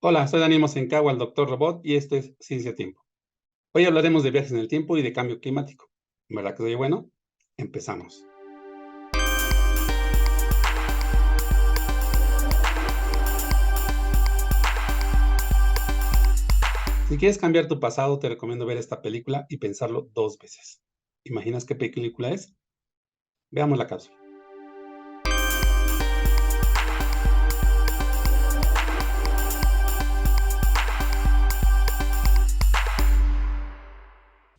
Hola, soy Daniel Mosencagua, el Doctor Robot, y esto es Ciencia Tiempo. Hoy hablaremos de viajes en el tiempo y de cambio climático. ¿Verdad que soy bueno? Empezamos. Si quieres cambiar tu pasado, te recomiendo ver esta película y pensarlo dos veces. ¿Imaginas qué película es? Veamos la cápsula.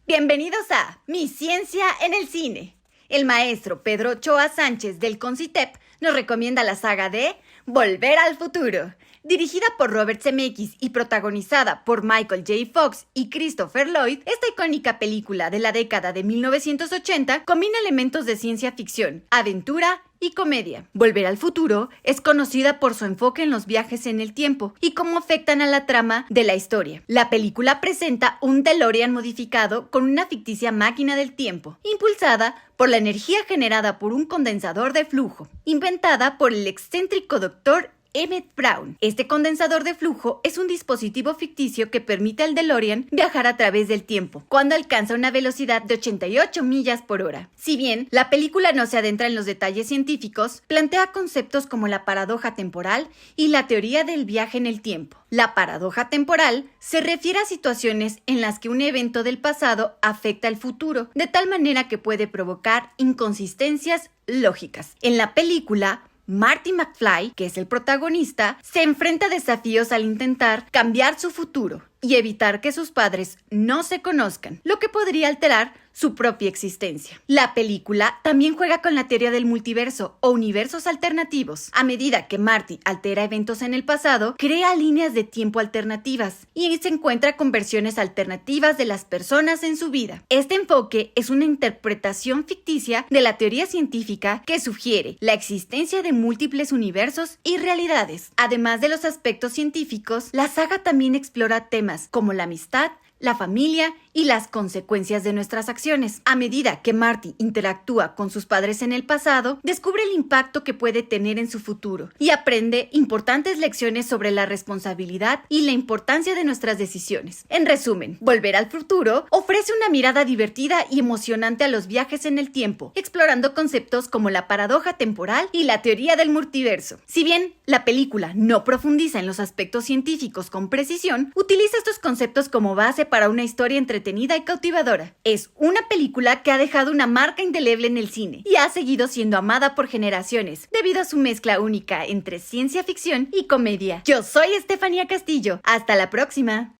Bienvenidos a Mi Ciencia en el Cine. El maestro Pedro Ochoa Sánchez del CONCITEP nos recomienda la saga de Volver al Futuro. Dirigida por Robert Zemeckis y protagonizada por Michael J. Fox y Christopher Lloyd, esta icónica película de la década de 1980 combina elementos de ciencia ficción, aventura y comedia. Volver al Futuro es conocida por su enfoque en los viajes en el tiempo y cómo afectan a la trama de la historia. La película presenta un DeLorean modificado con una ficticia máquina del tiempo, impulsada por la energía generada por un condensador de flujo, inventada por el excéntrico Dr. Emmett Brown. Este condensador de flujo es un dispositivo ficticio que permite al DeLorean viajar a través del tiempo, cuando alcanza una velocidad de 88 millas por hora. Si bien la película no se adentra en los detalles científicos, plantea conceptos como la paradoja temporal y la teoría del viaje en el tiempo. La paradoja temporal se refiere a situaciones en las que un evento del pasado afecta al futuro, de tal manera que puede provocar inconsistencias lógicas. En la película, Marty McFly, que es el protagonista, se enfrenta a desafíos al intentar cambiar su futuro y evitar que sus padres no se conozcan, lo que podría alterar su propia existencia. La película también juega con la teoría del multiverso o universos alternativos. A medida que Marty altera eventos en el pasado, crea líneas de tiempo alternativas y se encuentra con versiones alternativas de las personas en su vida. Este enfoque es una interpretación ficticia de la teoría científica que sugiere la existencia de múltiples universos y realidades. Además de los aspectos científicos, la saga también explora temas como la amistad, la familia y las consecuencias de nuestras acciones. A medida que Marty interactúa con sus padres en el pasado, descubre el impacto que puede tener en su futuro y aprende importantes lecciones sobre la responsabilidad y la importancia de nuestras decisiones. En resumen, Volver al Futuro ofrece una mirada divertida y emocionante a los viajes en el tiempo, explorando conceptos como la paradoja temporal y la teoría del multiverso. Si bien la película no profundiza en los aspectos científicos con precisión, utiliza estos conceptos como base para una historia entretenida y cautivadora. Es una película que ha dejado una marca indeleble en el cine y ha seguido siendo amada por generaciones debido a su mezcla única entre ciencia ficción y comedia. Yo soy Estefanía Castillo. Hasta la próxima.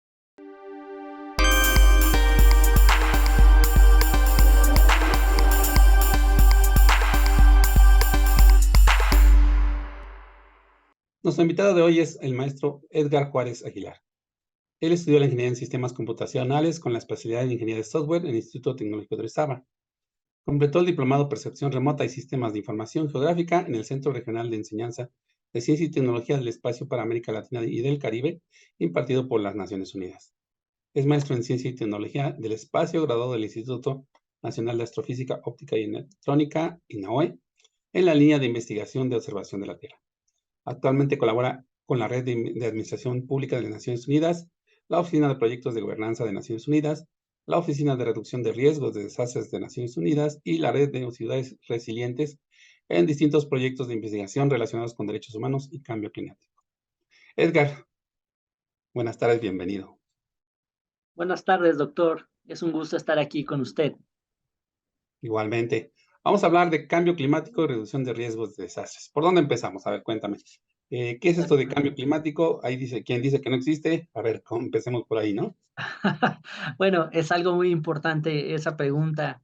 Nuestro invitado de hoy es el maestro Edgar Juárez Aguilar. Él estudió la ingeniería en sistemas computacionales con la especialidad en ingeniería de software en el Instituto Tecnológico de Orizaba. Completó el diplomado Percepción Remota y Sistemas de Información Geográfica en el Centro Regional de Enseñanza de Ciencia y Tecnología del Espacio para América Latina y del Caribe, impartido por las Naciones Unidas. Es maestro en Ciencia y Tecnología del Espacio, graduado del Instituto Nacional de Astrofísica, Óptica y Electrónica, INAOE, en la línea de investigación de observación de la Tierra. Actualmente colabora con la Red de Administración Pública de las Naciones Unidas, la Oficina de Proyectos de Gobernanza de Naciones Unidas, la Oficina de Reducción de Riesgos de Desastres de Naciones Unidas y la Red de Ciudades Resilientes en distintos proyectos de investigación relacionados con derechos humanos y cambio climático. Edgar, buenas tardes, bienvenido. Buenas tardes, doctor. Es un gusto estar aquí con usted. Igualmente. Vamos a hablar de cambio climático y reducción de riesgos de desastres. ¿Por dónde empezamos? A ver, cuéntame. ¿Qué es esto de cambio climático? Ahí dice, ¿quién dice que no existe? A ver, empecemos por ahí, ¿no? Bueno, es algo muy importante esa pregunta.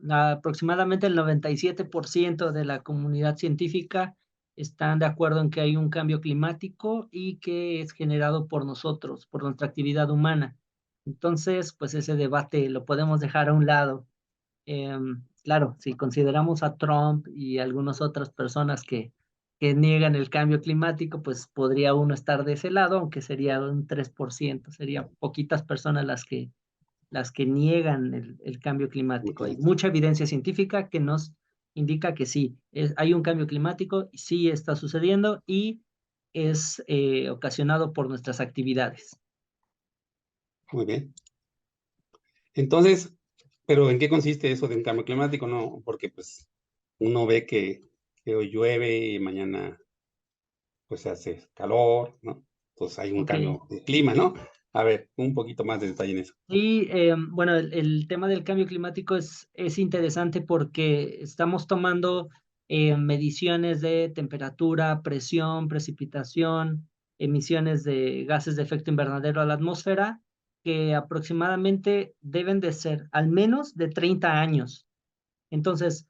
Aproximadamente el 97% de la comunidad científica están de acuerdo en que hay un cambio climático y que es generado por nosotros, por nuestra actividad humana. Entonces, pues ese debate lo podemos dejar a un lado. Claro, si consideramos a Trump y algunas otras personas que niegan el cambio climático, pues podría uno estar de ese lado, aunque sería un 3%, serían poquitas personas las que niegan el cambio climático. Hay mucha evidencia científica que nos indica que sí, hay un cambio climático, sí está sucediendo y es ocasionado por nuestras actividades. Muy bien. Entonces, ¿pero en qué consiste eso del cambio climático? No, porque pues uno ve que hoy llueve y mañana pues hace calor, ¿no? Entonces hay un Ok. cambio de clima, ¿no? A ver, un poquito más de detalle en eso. Sí, bueno, el tema del cambio climático es interesante porque estamos tomando mediciones de temperatura, presión, precipitación, emisiones de gases de efecto invernadero a la atmósfera, que aproximadamente deben de ser al menos de 30 años. Entonces,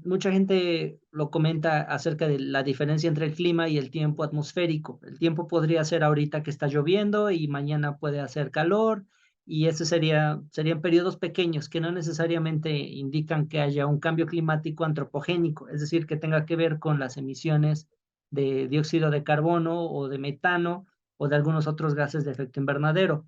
mucha gente lo comenta acerca de la diferencia entre el clima y el tiempo atmosférico. El tiempo podría ser ahorita que está lloviendo y mañana puede hacer calor, y ese serían periodos pequeños que no necesariamente indican que haya un cambio climático antropogénico, es decir, que tenga que ver con las emisiones de dióxido de carbono o de metano o de algunos otros gases de efecto invernadero.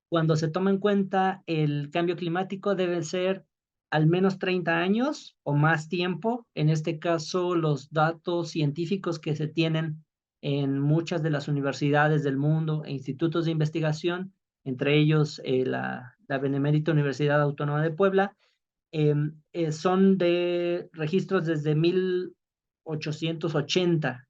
Cuando se toma en cuenta el cambio climático, debe ser al menos 30 años o más tiempo. En este caso, los datos científicos que se tienen en muchas de las universidades del mundo e institutos de investigación, entre ellos la Benemérita Universidad Autónoma de Puebla, son de registros desde 1880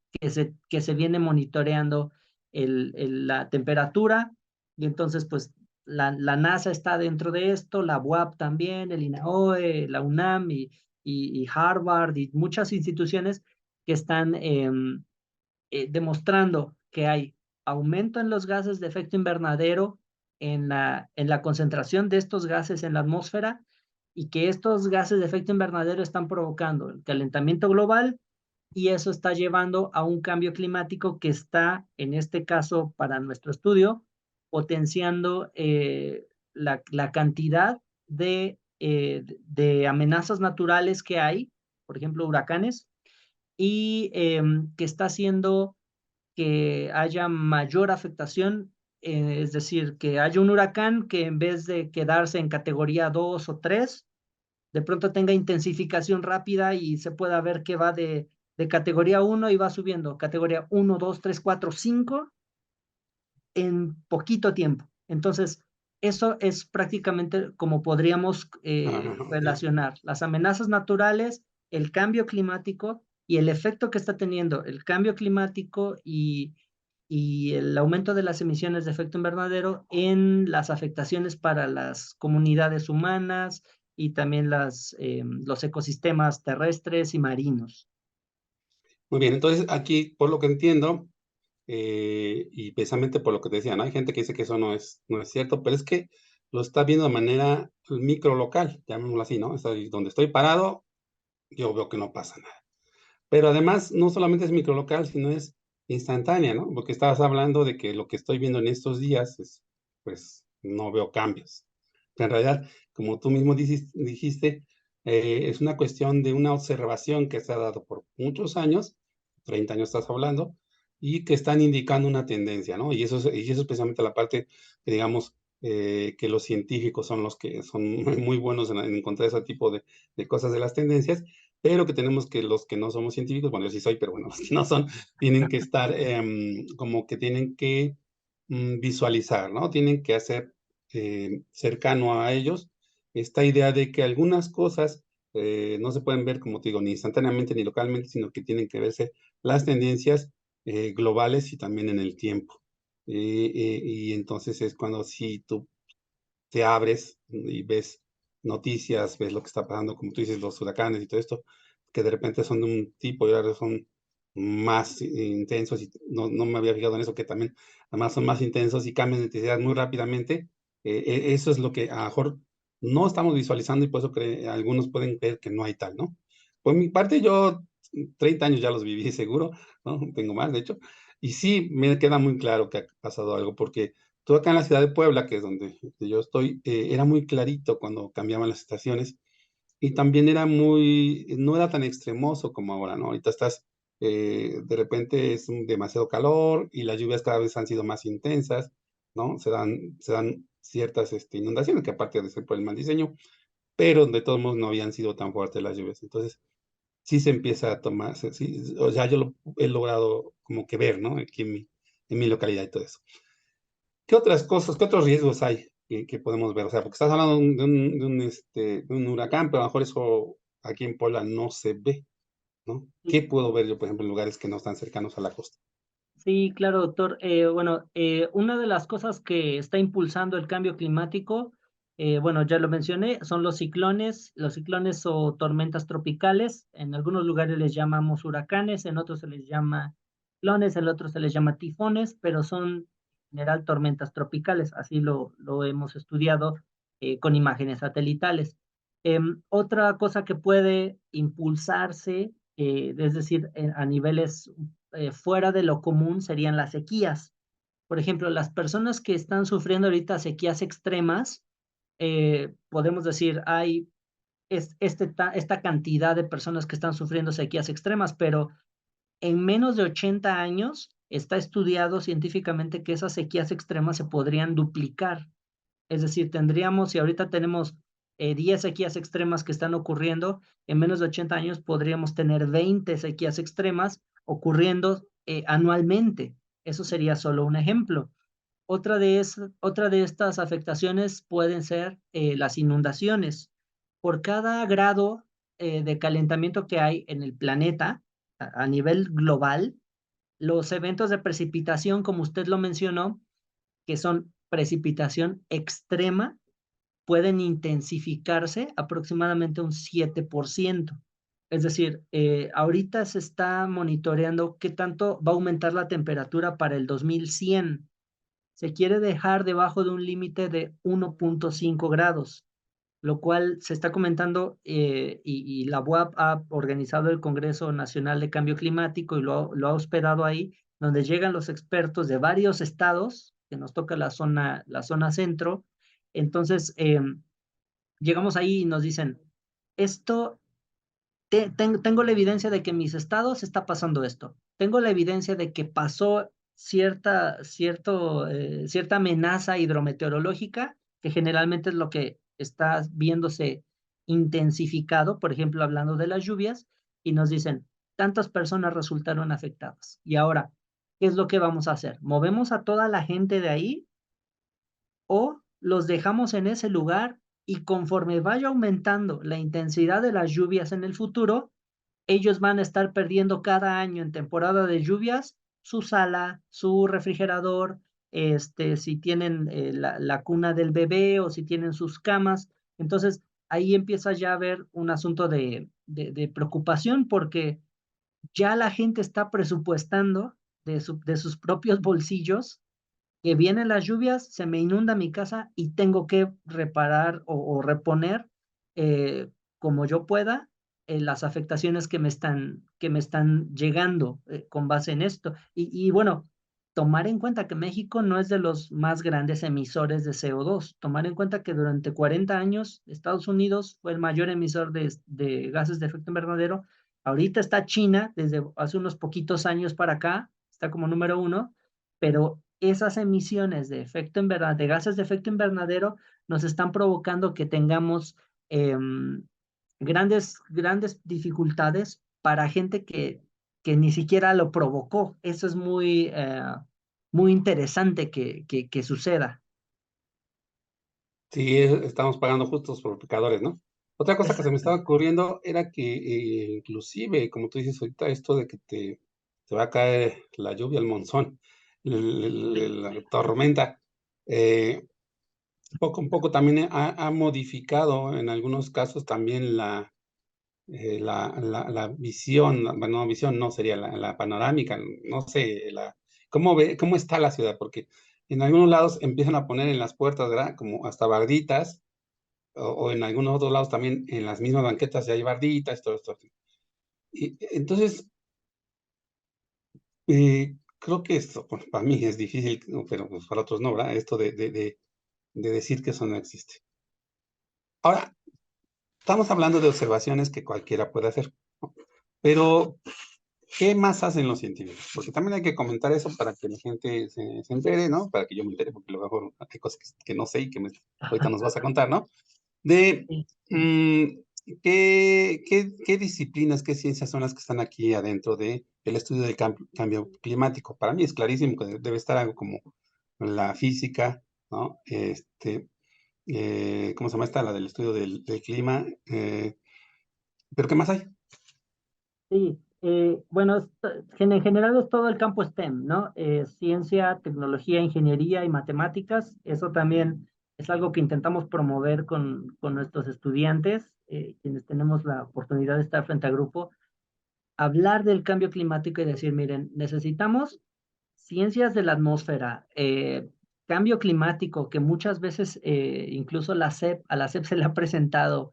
que se viene monitoreando la temperatura, y entonces pues la NASA está dentro de esto, la UAP también, el INAOE, la UNAM y Harvard y muchas instituciones que están demostrando que hay aumento en los gases de efecto invernadero, en la concentración de estos gases en la atmósfera, y que estos gases de efecto invernadero están provocando el calentamiento global, y eso está llevando a un cambio climático que está, en este caso, para nuestro estudio, potenciando la cantidad de amenazas naturales que hay, por ejemplo, huracanes, y que está haciendo que haya mayor afectación, es decir, que haya un huracán que en vez de quedarse en categoría 2 o 3, de pronto tenga intensificación rápida y se pueda ver que va de categoría 1 y va subiendo, categoría 1, 2, 3, 4, 5 en poquito tiempo. Entonces, eso es prácticamente como podríamos Ok. relacionar las amenazas naturales, el cambio climático y el efecto que está teniendo el cambio climático y el aumento de las emisiones de efecto invernadero en las afectaciones para las comunidades humanas y también los ecosistemas terrestres y marinos. Muy bien, entonces aquí, por lo que entiendo, y precisamente por lo que te decía, ¿no? Hay gente que dice que eso no es cierto, pero es que lo está viendo de manera microlocal, llamémoslo así, ¿no? Donde estoy parado, yo veo que no pasa nada. Pero además, no solamente es microlocal, sino es instantánea, ¿no? Porque estabas hablando de que lo que estoy viendo en estos días es, pues, no veo cambios. Pero en realidad, como tú mismo dijiste, es una cuestión de una observación que se ha dado por muchos años, 30 años estás hablando, y que están indicando una tendencia, ¿no? Y eso es precisamente la parte que, digamos, que los científicos son los que son muy buenos en encontrar ese tipo de cosas de las tendencias, pero que tenemos que los que no somos científicos, bueno, yo sí soy, pero bueno, los que no son, tienen que estar como que tienen que visualizar, ¿no? Tienen que hacer cercano a ellos esta idea de que algunas cosas no se pueden ver, como te digo, ni instantáneamente ni localmente, sino que tienen que verse las tendencias globales y también en el tiempo. Y entonces es cuando si tú te abres y ves noticias, ves lo que está pasando, como tú dices, los huracanes y todo esto, que de repente son de un tipo y ahora son más intensos, y no me había fijado en eso, que también además son más intensos y cambian de intensidad muy rápidamente. Eso es lo que a lo mejor no estamos visualizando, y por eso algunos pueden creer que no hay tal, ¿no? Por mi parte, yo 30 años ya los viví seguro, ¿no? Tengo más, de hecho, y sí me queda muy claro que ha pasado algo, porque tú acá en la ciudad de Puebla, que es donde yo estoy, era muy clarito cuando cambiaban las estaciones, y también no era tan extremoso como ahora, ¿no? Ahorita de repente demasiado calor y las lluvias cada vez han sido más intensas, ¿no? Se dan ciertas inundaciones, que aparte de ser por el mal diseño, pero de todos modos no habían sido tan fuertes las lluvias. Entonces, sí se empieza a tomar, sí, o sea, yo lo he logrado como que ver, ¿no? Aquí en mi localidad y todo eso. ¿Qué otras cosas, qué otros riesgos hay que podemos ver? O sea, porque estás hablando de un huracán, pero a lo mejor eso aquí en Puebla no se ve, ¿no? ¿Qué puedo ver yo, por ejemplo, en lugares que no están cercanos a la costa? Sí, claro, doctor. Bueno, una de las cosas que está impulsando el cambio climático, bueno, ya lo mencioné, son los ciclones o tormentas tropicales. En algunos lugares les llamamos huracanes, en otros se les llama ciclones, en otros se les llama tifones, pero son en general tormentas tropicales. Así lo hemos estudiado con imágenes satelitales. Otra cosa que puede impulsarse, es decir, a niveles fuera de lo común serían las sequías. Por ejemplo, las personas que están sufriendo ahorita sequías extremas, podemos decir, hay esta cantidad de personas que están sufriendo sequías extremas, pero en menos de 80 años está estudiado científicamente que esas sequías extremas se podrían duplicar. Es decir, tendríamos, si ahorita tenemos 10 sequías extremas que están ocurriendo, en menos de 80 años podríamos tener 20 sequías extremas ocurriendo anualmente. Eso sería solo un ejemplo. Otra de estas afectaciones pueden ser las inundaciones. Por cada grado de calentamiento que hay en el planeta a nivel global, los eventos de precipitación, como usted lo mencionó, que son precipitación extrema, pueden intensificarse aproximadamente un 7%. Es decir, ahorita se está monitoreando qué tanto va a aumentar la temperatura para el 2100. Se quiere dejar debajo de un límite de 1.5 grados, lo cual se está comentando y la UAP ha organizado el Congreso Nacional de Cambio Climático y lo ha hospedado ahí, donde llegan los expertos de varios estados, que nos toca la zona centro. Entonces, llegamos ahí y nos dicen, esto, tengo la evidencia de que en mis estados está pasando esto. Tengo la evidencia de que pasó cierta amenaza hidrometeorológica, que generalmente es lo que está viéndose intensificado, por ejemplo, hablando de las lluvias, y nos dicen, tantas personas resultaron afectadas. Y ahora, ¿qué es lo que vamos a hacer? ¿Movemos a toda la gente de ahí o los dejamos en ese lugar y conforme vaya aumentando la intensidad de las lluvias en el futuro, ellos van a estar perdiendo cada año en temporada de lluvias su sala, su refrigerador, si tienen la cuna del bebé o si tienen sus camas? Entonces, ahí empieza ya a haber un asunto de preocupación porque ya la gente está presupuestando de sus propios bolsillos que vienen las lluvias, se me inunda mi casa y tengo que reparar o reponer como yo pueda las afectaciones que me están llegando con base en esto. Y bueno, tomar en cuenta que México no es de los más grandes emisores de CO2. Tomar en cuenta que durante 40 años Estados Unidos fue el mayor emisor de gases de efecto invernadero. Ahorita está China, desde hace unos poquitos años para acá, está como número uno, pero esas emisiones de efecto invernadero, de gases de efecto invernadero, nos están provocando que tengamos grandes dificultades para gente que ni siquiera lo provocó. Eso es muy interesante que suceda. Sí, estamos pagando justos por pecadores, ¿no? Otra cosa que se me estaba Exactamente. ocurriendo era que inclusive, como tú dices ahorita, esto de que te va a caer la lluvia, el monzón, la tormenta, eh, poco a poco también ha modificado en algunos casos también la visión, bueno, no visión, no sería la panorámica, no sé, cómo está la ciudad, porque en algunos lados empiezan a poner en las puertas, ¿verdad? Como hasta barditas, o en algunos otros lados también en las mismas banquetas ya hay barditas, todo esto. Y entonces, creo que esto, bueno, para mí es difícil, ¿no? Pero pues para otros no, ¿verdad? Esto de decir que eso no existe. Ahora, estamos hablando de observaciones que cualquiera puede hacer, ¿no? Pero, ¿qué más hacen los científicos? Porque también hay que comentar eso para que la gente se entere, ¿no? Para que yo me entere, porque a lo mejor hay cosas que no sé y que ahorita nos vas a contar, ¿no? De, Sí. mm, ¿qué disciplinas, qué ciencias son las que están aquí adentro de el estudio del cambio climático? Para mí es clarísimo que debe estar algo como la física, ¿no? ¿Cómo se llama esta? La del estudio del clima. ¿Pero qué más hay? Sí, bueno, en general es todo el campo STEM, ¿no? Ciencia, tecnología, ingeniería y matemáticas. Eso también es algo que intentamos promover con nuestros estudiantes, quienes tenemos la oportunidad de estar frente a grupo, hablar del cambio climático y decir, miren, necesitamos ciencias de la atmósfera, cambio climático, que muchas veces incluso a la SEP se le ha presentado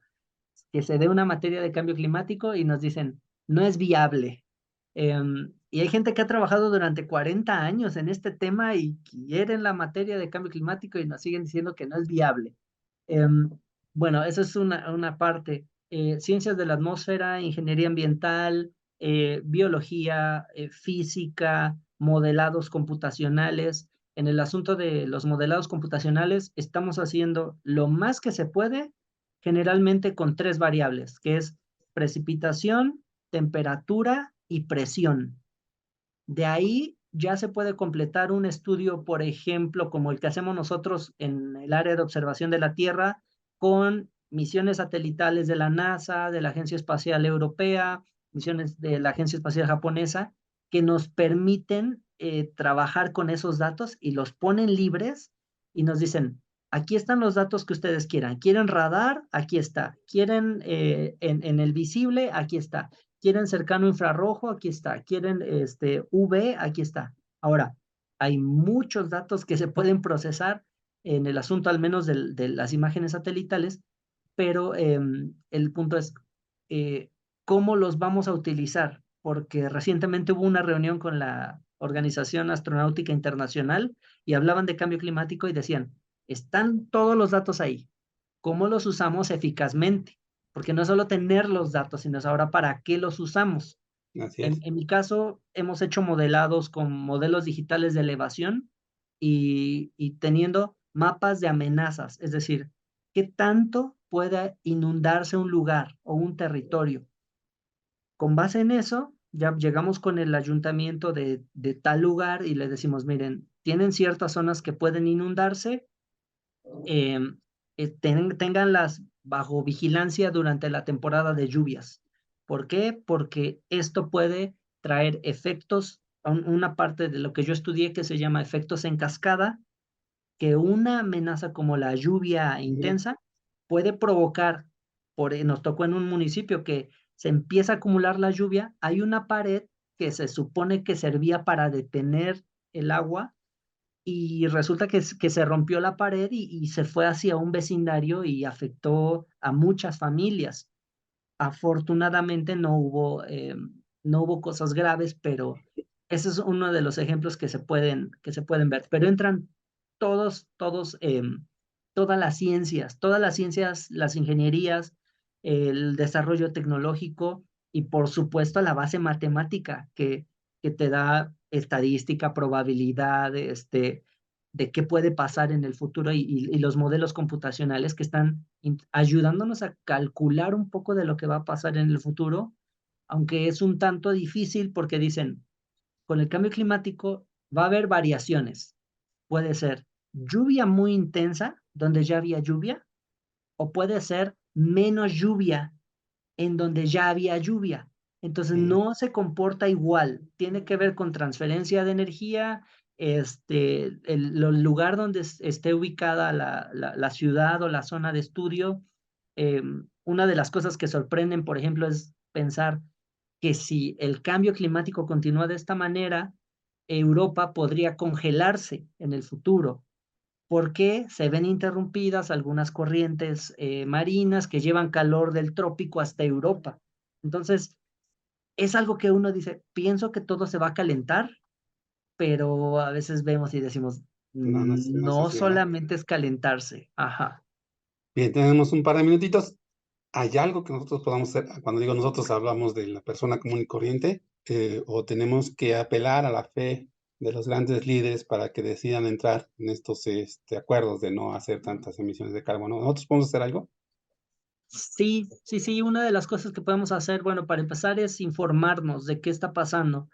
que se dé una materia de cambio climático y nos dicen, no es viable. Y hay gente que ha trabajado durante 40 años en este tema y quieren la materia de cambio climático y nos siguen diciendo que no es viable. Em, bueno, esa es una parte. Ciencias de la atmósfera, ingeniería ambiental, biología, física, modelados computacionales. En el asunto de los modelados computacionales, estamos haciendo lo más que se puede, generalmente con 3 variables, que es precipitación, temperatura y presión. De ahí ya se puede completar un estudio, por ejemplo, como el que hacemos nosotros en el área de observación de la Tierra, con misiones satelitales de la NASA, de la Agencia Espacial Europea, misiones de la Agencia Espacial Japonesa, que nos permiten trabajar con esos datos y los ponen libres y nos dicen, aquí están los datos que ustedes quieran. ¿Quieren radar? Aquí está. ¿Quieren en el visible? Aquí está. ¿Quieren cercano infrarrojo? Aquí está. ¿Quieren UV? Aquí está. Ahora, hay muchos datos que se pueden procesar en el asunto, al menos de las imágenes satelitales, pero el punto es eh, cómo los vamos a utilizar, porque recientemente hubo una reunión con la Organización Astronáutica Internacional y hablaban de cambio climático y decían, están todos los datos ahí, ¿cómo los usamos eficazmente? Porque no es solo tener los datos, sino es ahora para qué los usamos. Así En, es. en mi caso, hemos hecho modelados con modelos digitales de elevación y teniendo mapas de amenazas, es decir, qué tanto puede inundarse un lugar o un territorio. Con base en eso, ya llegamos con el ayuntamiento de tal lugar y le decimos, miren, tienen ciertas zonas que pueden inundarse, eh, tenganlas bajo vigilancia durante la temporada de lluvias. ¿Por qué? Porque esto puede traer efectos, una parte de lo que yo estudié que se llama efectos en cascada, que una amenaza como la lluvia Ujú. intensa puede provocar, nos tocó en un municipio que se empieza a acumular la lluvia, hay una pared que se supone que servía para detener el agua y resulta que se rompió la pared y se fue hacia un vecindario y afectó a muchas familias. Afortunadamente no hubo cosas graves, pero ese es uno de los ejemplos que se pueden ver. Pero entran todos, todas las ciencias, las ingenierías, el desarrollo tecnológico y por supuesto la base matemática que te da estadística, probabilidad, de qué puede pasar en el futuro y los modelos computacionales que están ayudándonos a calcular un poco de lo que va a pasar en el futuro, aunque es un tanto difícil porque dicen, con el cambio climático va a haber variaciones. Puede ser lluvia muy intensa, donde ya había lluvia, o puede ser menos lluvia, en donde ya había lluvia. Entonces no se comporta igual, tiene que ver con transferencia de energía, el lugar donde esté ubicada la ciudad o la zona de estudio. Una de las cosas que sorprenden, por ejemplo, es pensar que si el cambio climático continúa de esta manera, Europa podría congelarse en el futuro porque se ven interrumpidas algunas corrientes marinas que llevan calor del trópico hasta Europa. Entonces, es algo que uno dice, pienso que todo se va a calentar, pero a veces vemos y decimos, No, no, no es no así, ¿verdad? solamente es calentarse, ajá. Bien, tenemos un par de minutitos. ¿Hay algo que nosotros podamos hacer? Cuando digo nosotros, hablamos de la persona común y corriente, o tenemos que apelar a la fe de los grandes líderes para que decidan entrar en estos acuerdos de no hacer tantas emisiones de carbono. ¿Nosotros podemos hacer algo? Sí, una de las cosas que podemos hacer, bueno, para empezar es informarnos de qué está pasando,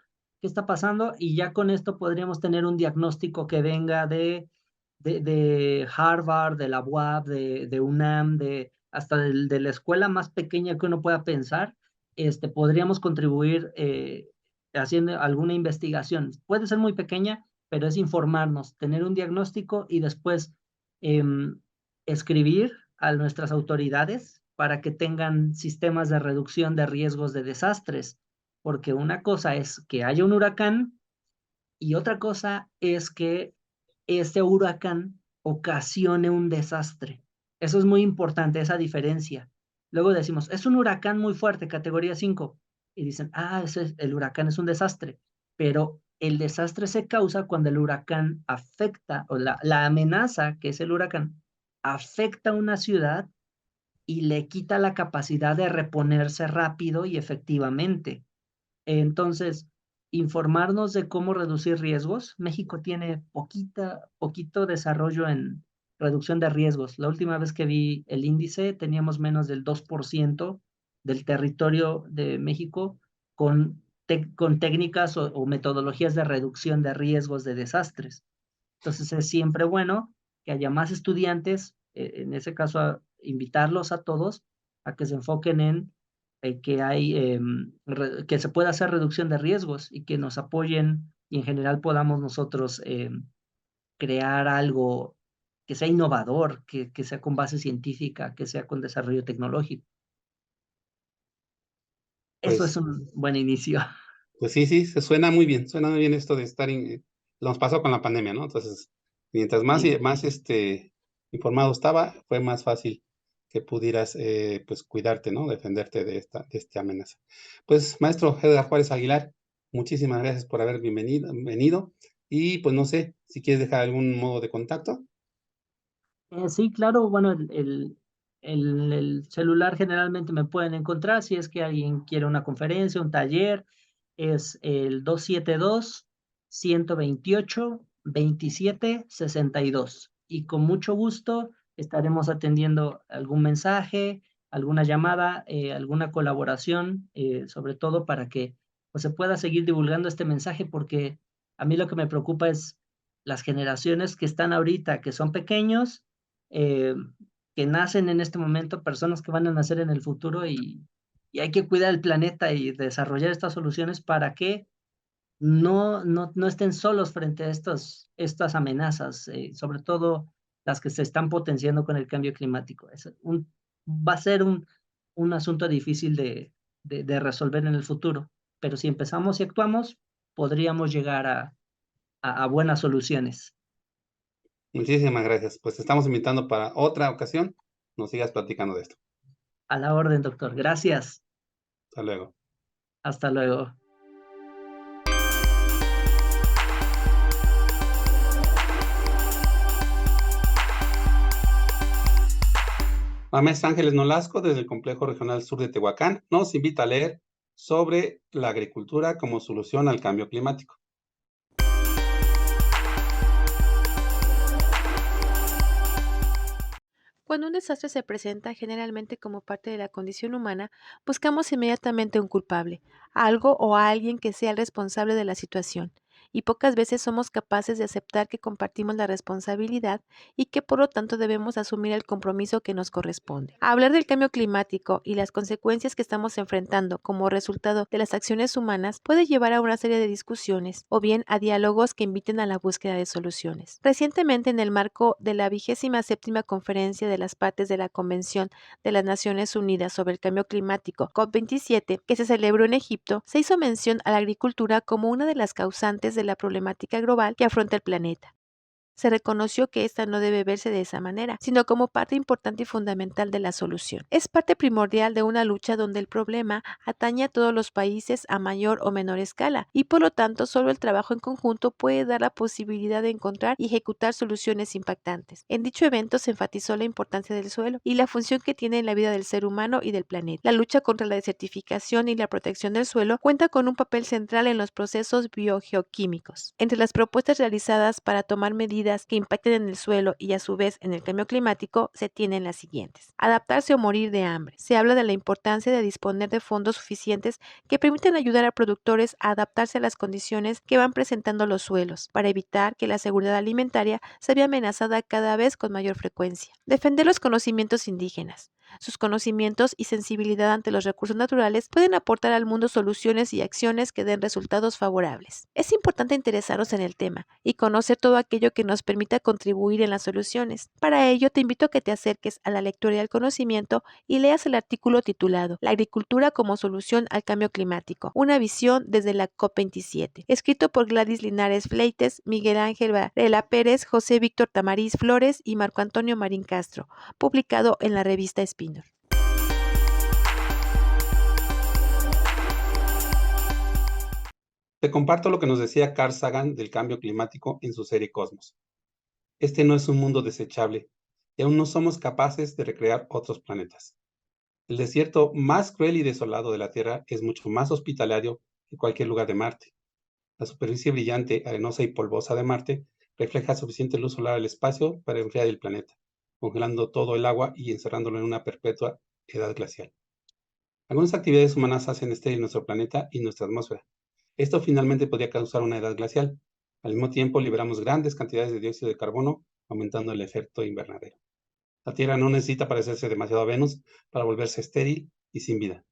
y ya con esto podríamos tener un diagnóstico que venga de Harvard, de la UAB, de UNAM, hasta de la escuela más pequeña que uno pueda pensar. Podríamos contribuir haciendo alguna investigación. Puede ser muy pequeña, pero es informarnos, tener un diagnóstico y después em, escribir a nuestras autoridades para que tengan sistemas de reducción de riesgos de desastres, porque una cosa es que haya un huracán y otra cosa es que este huracán ocasione un desastre. Eso es muy importante, esa diferencia. Luego decimos, es un huracán muy fuerte, categoría 5, y dicen, el huracán es un desastre, pero el desastre se causa cuando el huracán afecta, o la amenaza, que es el huracán, afecta a una ciudad y le quita la capacidad de reponerse rápido y efectivamente. Entonces, informarnos de cómo reducir riesgos. México tiene poquito desarrollo en reducción de riesgos. La última vez que vi el índice, teníamos menos del 2% del territorio de México con técnicas o metodologías de reducción de riesgos de desastres. Entonces, es siempre bueno que haya más estudiantes, en ese caso, invitarlos a todos a que se enfoquen en que se pueda hacer reducción de riesgos y que nos apoyen y en general podamos nosotros crear algo que sea innovador, que sea con base científica, que sea con desarrollo tecnológico. Eso es Pues, un buen inicio. pues sí, se suena muy bien esto de estar nos pasó con la pandemia, ¿no? Entonces, mientras más Sí. informado estaba, fue más fácil que pudieras, pues, cuidarte, ¿no? Defenderte de esta amenaza. Pues, maestro Edgar Juárez Aguilar, muchísimas gracias por haber venido, y, pues, no sé, si quieres dejar algún modo de contacto. Sí, claro, bueno, el celular generalmente me pueden encontrar si es que alguien quiere una conferencia, un taller, es el 272-128-2762. Y con mucho gusto estaremos atendiendo algún mensaje, alguna llamada, alguna colaboración, sobre todo para que pues, se pueda seguir divulgando este mensaje, porque a mí lo que me preocupa es las generaciones que están ahorita, que son pequeños, eh, que nacen en este momento, personas que van a nacer en el futuro, y hay que cuidar el planeta y desarrollar estas soluciones para que no estén solos frente a estas amenazas, sobre todo las que se están potenciando con el cambio climático. Va a ser un asunto difícil de resolver en el futuro, pero si empezamos y actuamos, podríamos llegar a buenas soluciones. Muchísimas gracias. Pues, te estamos invitando para otra ocasión, nos sigas platicando de esto. A la orden, doctor. Gracias. Hasta luego. Hasta luego. La maestra Ángeles Nolasco, desde el Complejo Regional Sur de Tehuacán, nos invita a leer sobre la agricultura como solución al cambio climático. Cuando un desastre se presenta generalmente como parte de la condición humana, buscamos inmediatamente un culpable, algo o a alguien que sea el responsable de la situación, y pocas veces somos capaces de aceptar que compartimos la responsabilidad y que por lo tanto debemos asumir el compromiso que nos corresponde. Hablar del cambio climático y las consecuencias que estamos enfrentando como resultado de las acciones humanas puede llevar a una serie de discusiones o bien a diálogos que inviten a la búsqueda de soluciones. Recientemente, en el marco de la 27ª Conferencia de las Partes de la Convención de las Naciones Unidas sobre el Cambio Climático, COP27, que se celebró en Egipto, se hizo mención a la agricultura como una de las causantes de la problemática global que afronta el planeta. Se reconoció que esta no debe verse de esa manera, sino como parte importante y fundamental de la solución. Es parte primordial de una lucha donde el problema atañe a todos los países a mayor o menor escala, y por lo tanto solo el trabajo en conjunto puede dar la posibilidad de encontrar y ejecutar soluciones impactantes. En dicho evento se enfatizó la importancia del suelo y la función que tiene en la vida del ser humano y del planeta. La lucha contra la desertificación y la protección del suelo cuenta con un papel central en los procesos biogeoquímicos. Entre las propuestas realizadas para tomar medidas medidas que impacten en el suelo y a su vez en el cambio climático, se tienen las siguientes. Adaptarse o morir de hambre. Se habla de la importancia de disponer de fondos suficientes que permiten ayudar a productores a adaptarse a las condiciones que van presentando los suelos, para evitar que la seguridad alimentaria se vea amenazada cada vez con mayor frecuencia. Defender los conocimientos indígenas. Sus conocimientos y sensibilidad ante los recursos naturales pueden aportar al mundo soluciones y acciones que den resultados favorables. Es importante interesarnos en el tema y conocer todo aquello que nos permita contribuir en las soluciones. Para ello, te invito a que te acerques a la lectura y al conocimiento y leas el artículo titulado La agricultura como solución al cambio climático, una visión desde la COP27, escrito por Gladys Linares Fleites, Miguel Ángel Varela Pérez, José Víctor Tamariz Flores y Marco Antonio Marín Castro, publicado en la revista Spinor. Te comparto lo que nos decía Carl Sagan del cambio climático en su serie Cosmos. Este no es un mundo desechable y aún no somos capaces de recrear otros planetas. El desierto más cruel y desolado de la Tierra es mucho más hospitalario que cualquier lugar de Marte. La superficie brillante, arenosa y polvosa de Marte refleja suficiente luz solar al espacio para enfriar el planeta, congelando todo el agua y encerrándolo en una perpetua edad glacial. Algunas actividades humanas hacen estéril nuestro planeta y nuestra atmósfera. Esto finalmente podría causar una edad glacial. Al mismo tiempo, liberamos grandes cantidades de dióxido de carbono, aumentando el efecto invernadero. La Tierra no necesita parecerse demasiado a Venus para volverse estéril y sin vida.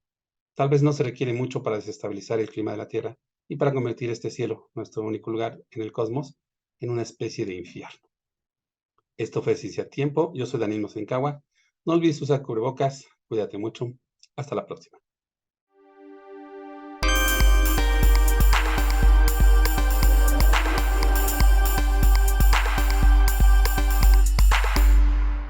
Tal vez no se requiere mucho para desestabilizar el clima de la Tierra y para convertir este cielo, nuestro único lugar en el cosmos, en una especie de infierno. Esto fue Ciencia a Tiempo. Yo soy Daniel Mosencagua. No olvides usar cubrebocas. Cuídate mucho. Hasta la próxima.